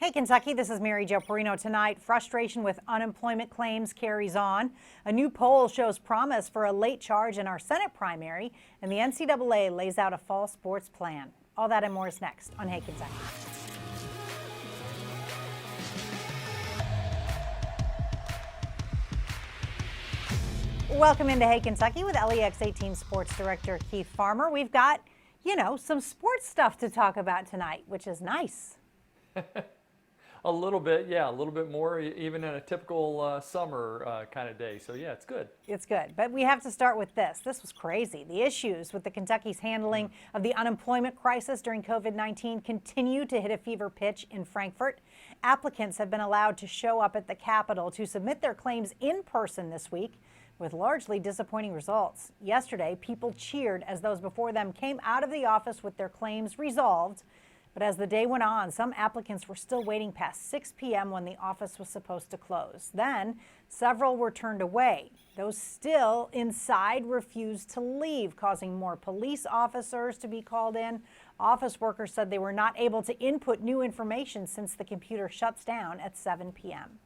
Hey, Kentucky, this is Mary Jo Perino. Tonight, frustration with unemployment claims carries on. A new poll shows promise for a late charge in our Senate primary, and the NCAA lays out a fall sports plan. All that and more is next on Hey, Kentucky. Welcome into Hey, Kentucky with LEX 18 Sports Director Keith Farmer. We've got, some sports stuff to talk about tonight, which is nice. A little bit, yeah, a little bit more, even in a typical summer kind of day. So, yeah, it's good. It's good. But we have to start with this. This was crazy. The issues with the Kentucky's handling of the unemployment crisis during COVID-19 continue to hit a fever pitch in Frankfort. Applicants have been allowed to show up at the Capitol to submit their claims in person this week, with largely disappointing results. Yesterday, people cheered as those before them came out of the office with their claims resolved. But as the day went on, some applicants were still waiting past 6 p.m. when the office was supposed to close. Then, several were turned away. Those still inside refused to leave, causing more police officers to be called in. Office workers said they were not able to input new information since the computer shuts down at 7 p.m.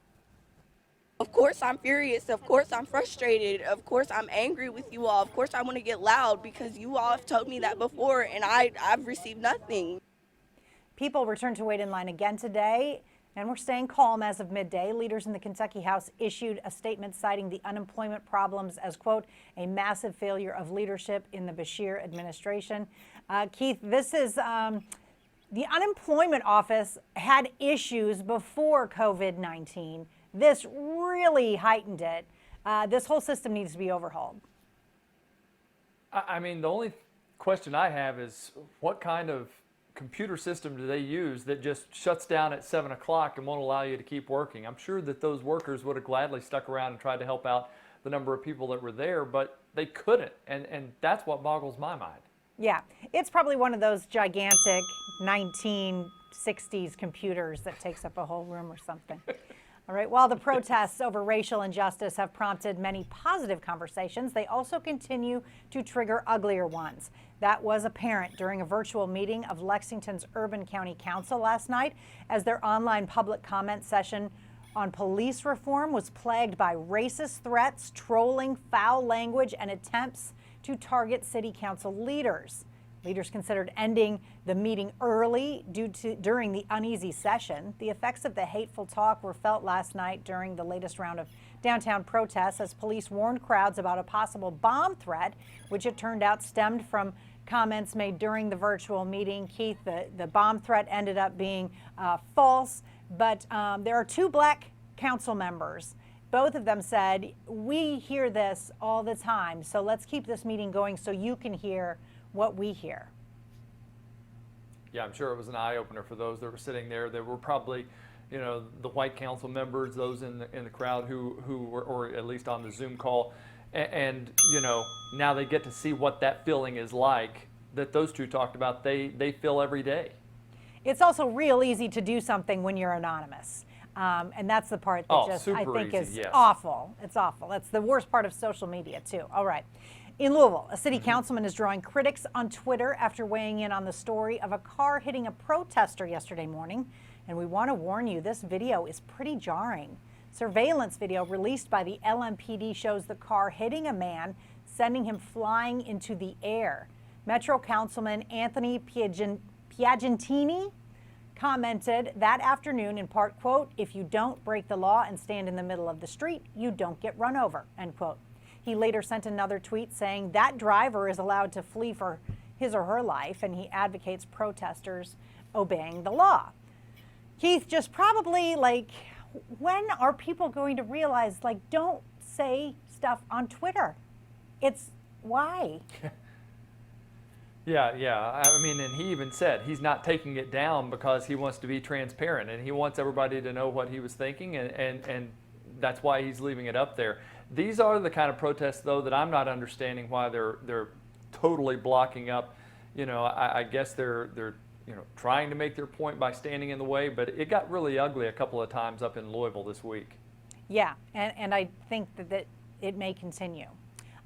Of course I'm furious, of course I'm frustrated, of course I'm angry with you all, of course I want to get loud because you all have told me that before and I've received nothing. People returned to wait in line again today, and we're staying calm as of midday. Leaders in the Kentucky House issued a statement citing the unemployment problems as, quote, a massive failure of leadership in the Beshear administration. Keith, this is the unemployment office had issues before COVID-19. This really heightened it. This whole system needs to be overhauled. I mean, the only question I have is what kind of computer system do they use that just shuts down at 7 o'clock and won't allow you to keep working? I'm sure that those workers would have gladly stuck around and tried to help out the number of people that were there, but they couldn't, and that's what boggles my mind. Yeah, it's probably one of those gigantic 1960s computers that takes up a whole room or something. All right, while the protests over racial injustice have prompted many positive conversations, they also continue to trigger uglier ones. That was apparent during a virtual meeting of Lexington's Urban County Council last night, as their online public comment session on police reform was plagued by racist threats, trolling, foul language, and attempts to target city council leaders. Leaders considered ending the meeting early during the uneasy session. The effects of the hateful talk were felt last night during the latest round of downtown protests as police warned crowds about a possible bomb threat, which it turned out stemmed from comments made during the virtual meeting. Keith, the bomb threat ended up being false, but there are two black council members. Both of them said, we hear this all the time, so let's keep this meeting going so you can hear what we hear. Yeah, I'm sure it was an eye-opener for those that were sitting there. There were probably, the white council members, those in the crowd who were, or at least on the Zoom call, and now they get to see what that feeling is like that those two talked about. They feel every day. It's also real easy to do something when you're anonymous. And that's the part that I think is awful. It's awful. That's the worst part of social media, too. All right. In Louisville, a city councilman is drawing critics on Twitter after weighing in on the story of a car hitting a protester yesterday morning. And we want to warn you, this video is pretty jarring. Surveillance video released by the LMPD shows the car hitting a man, sending him flying into the air. Metro Councilman Anthony Piagentini commented that afternoon in part, quote, if you don't break the law and stand in the middle of the street, you don't get run over, end quote. He later sent another tweet saying that driver is allowed to flee for his or her life, and he advocates protesters obeying the law. Keith, just probably when are people going to realize, don't say stuff on Twitter? It's why? Yeah. I mean, and he even said he's not taking it down because he wants to be transparent and he wants everybody to know what he was thinking, and that's why he's leaving it up there. These are the kind of protests, though, that I'm not understanding why they're totally blocking up. I guess they're trying to make their point by standing in the way, but it got really ugly a couple of times up in Louisville this week. Yeah, and I think that it may continue.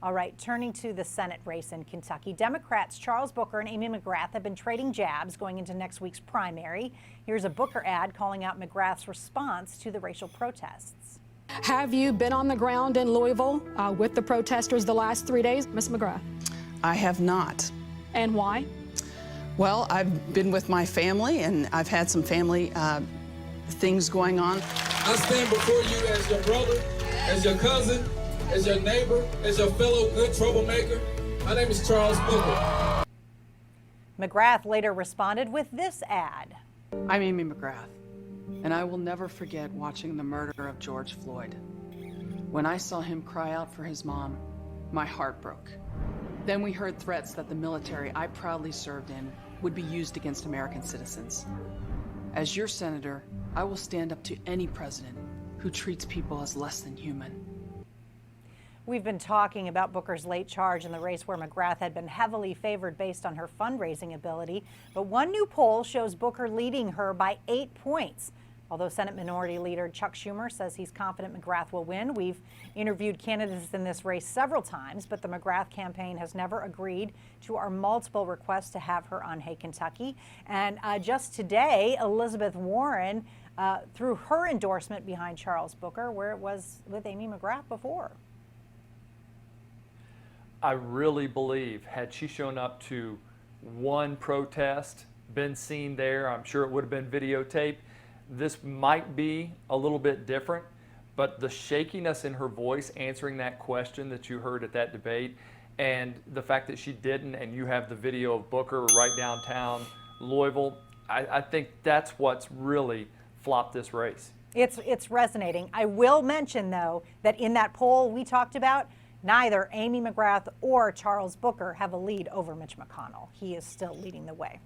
All right, turning to the Senate race in Kentucky, Democrats Charles Booker and Amy McGrath have been trading jabs going into next week's primary. Here's a Booker ad calling out McGrath's response to the racial protests. Have you been on the ground in Louisville with the protesters the last 3 days, Ms. McGrath? I have not. And why? Well, I've been with my family, and I've had some family things going on. I stand before you as your brother, as your cousin, as your neighbor, as your fellow good troublemaker. My name is Charles Booker. McGrath later responded with this ad. I'm Amy McGrath, and I will never forget watching the murder of George Floyd. When I saw him cry out for his mom, my heart broke. Then we heard threats that the military I proudly served in would be used against American citizens. As your senator, I will stand up to any president who treats people as less than human. We've been talking about Booker's late charge in the race where McGrath had been heavily favored based on her fundraising ability. But one new poll shows Booker leading her by 8 points. Although Senate Minority Leader Chuck Schumer says he's confident McGrath will win. We've interviewed candidates in this race several times, but the McGrath campaign has never agreed to our multiple requests to have her on Hey Kentucky. And just today, Elizabeth Warren threw her endorsement behind Charles Booker, where it was with Amy McGrath before. I really believe had she shown up to one protest, been seen there, I'm sure it would have been videotaped. This might be a little bit different, but the shakiness in her voice answering that question that you heard at that debate, and the fact that she didn't, and you have the video of Booker right downtown Louisville, I think that's what's really flopped this race. It's resonating. I will mention, though, that in that poll we talked about, neither Amy McGrath or Charles Booker have a lead over Mitch McConnell. He is still leading the way.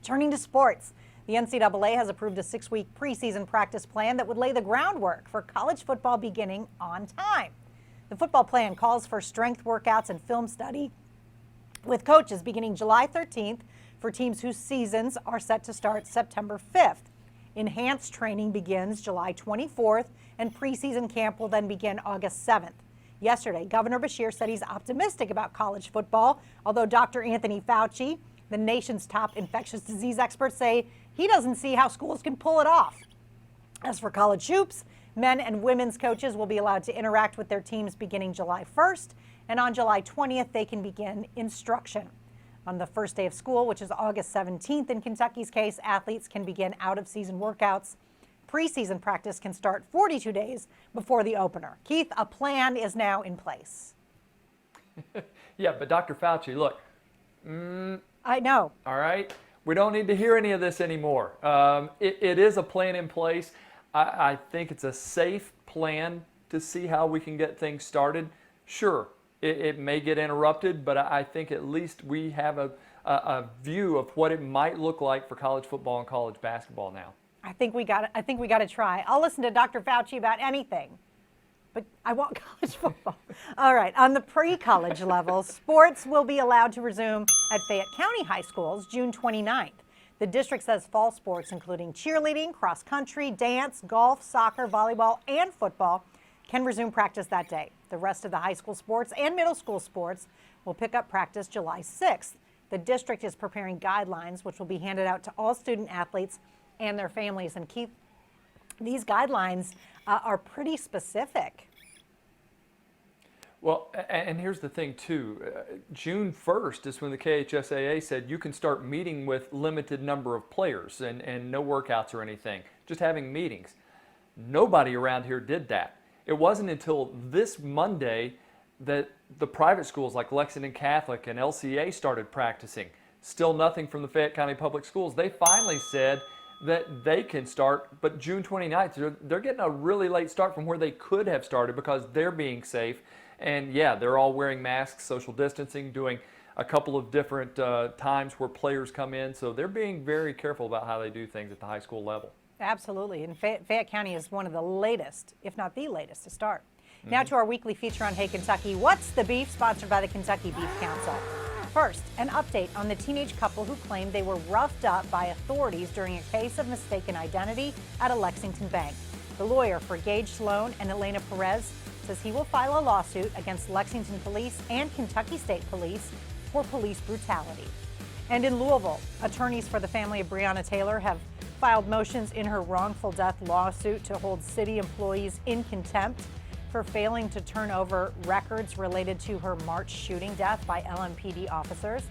Turning to sports, the NCAA has approved a 6-week preseason practice plan that would lay the groundwork for college football beginning on time. The football plan calls for strength workouts and film study with coaches beginning July 13th for teams whose seasons are set to start September 5th. Enhanced training begins July 24th, and preseason camp will then begin August 7th. Yesterday, Governor Beshear said he's optimistic about college football, although Dr. Anthony Fauci, the nation's top infectious disease expert, say he doesn't see how schools can pull it off. As for college hoops, men and women's coaches will be allowed to interact with their teams beginning July 1st, and on July 20th, they can begin instruction. On the first day of school, which is August 17th in Kentucky's case, athletes can begin out-of-season workouts. Preseason practice can start 42 days before the opener. Keith, a plan is now in place. Yeah, but Dr. Fauci, look. I know. All right. We don't need to hear any of this anymore. It is a plan in place. I think it's a safe plan to see how we can get things started. Sure, it may get interrupted, but I think at least we have a view of what it might look like for college football and college basketball now. I think we got to try. I'll listen to Dr. Fauci about anything, but I want college football. All right, on the pre-college level, sports will be allowed to resume at Fayette County high schools June 29th. The district says fall sports, including cheerleading, cross country, dance, golf, soccer, volleyball, and football, can resume practice that day. The rest of the high school sports and middle school sports will pick up practice July 6th. The district is preparing guidelines, which will be handed out to all student athletes and their families. And Keith, these guidelines are pretty specific. Well, and here's the thing too, June 1st is when the KHSAA said you can start meeting with limited number of players and no workouts or anything, just having meetings. Nobody around here did that. It wasn't until this Monday that the private schools like Lexington Catholic and LCA started practicing. Still nothing from the Fayette County Public Schools. They finally said that they can start, but June 29th, they're getting a really late start from where they could have started because they're being safe. And yeah, they're all wearing masks, social distancing, doing a couple of different times where players come in. So they're being very careful about how they do things at the high school level. Absolutely. And Fayette County is one of the latest, if not the latest, to start. Now to our weekly feature on Hey Kentucky, What's the Beef? Sponsored by the Kentucky Beef Council. First, an update on the teenage couple who claimed they were roughed up by authorities during a case of mistaken identity at a Lexington bank. The lawyer for Gage Sloan and Elena Perez says he will file a lawsuit against Lexington Police and Kentucky State Police for police brutality. And in Louisville, attorneys for the family of Breonna Taylor have filed motions in her wrongful death lawsuit to hold city employees in contempt for failing to turn over records related to her March shooting death by LMPD officers.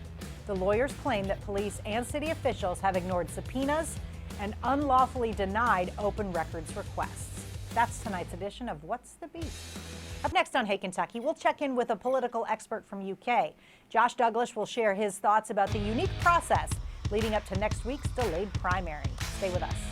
The lawyers claim that police and city officials have ignored subpoenas and unlawfully denied open records requests. That's tonight's edition of What's the Beef? Up next on Hey Kentucky, we'll check in with a political expert from UK. Josh Douglas will share his thoughts about the unique process leading up to next week's delayed primary. Stay with us.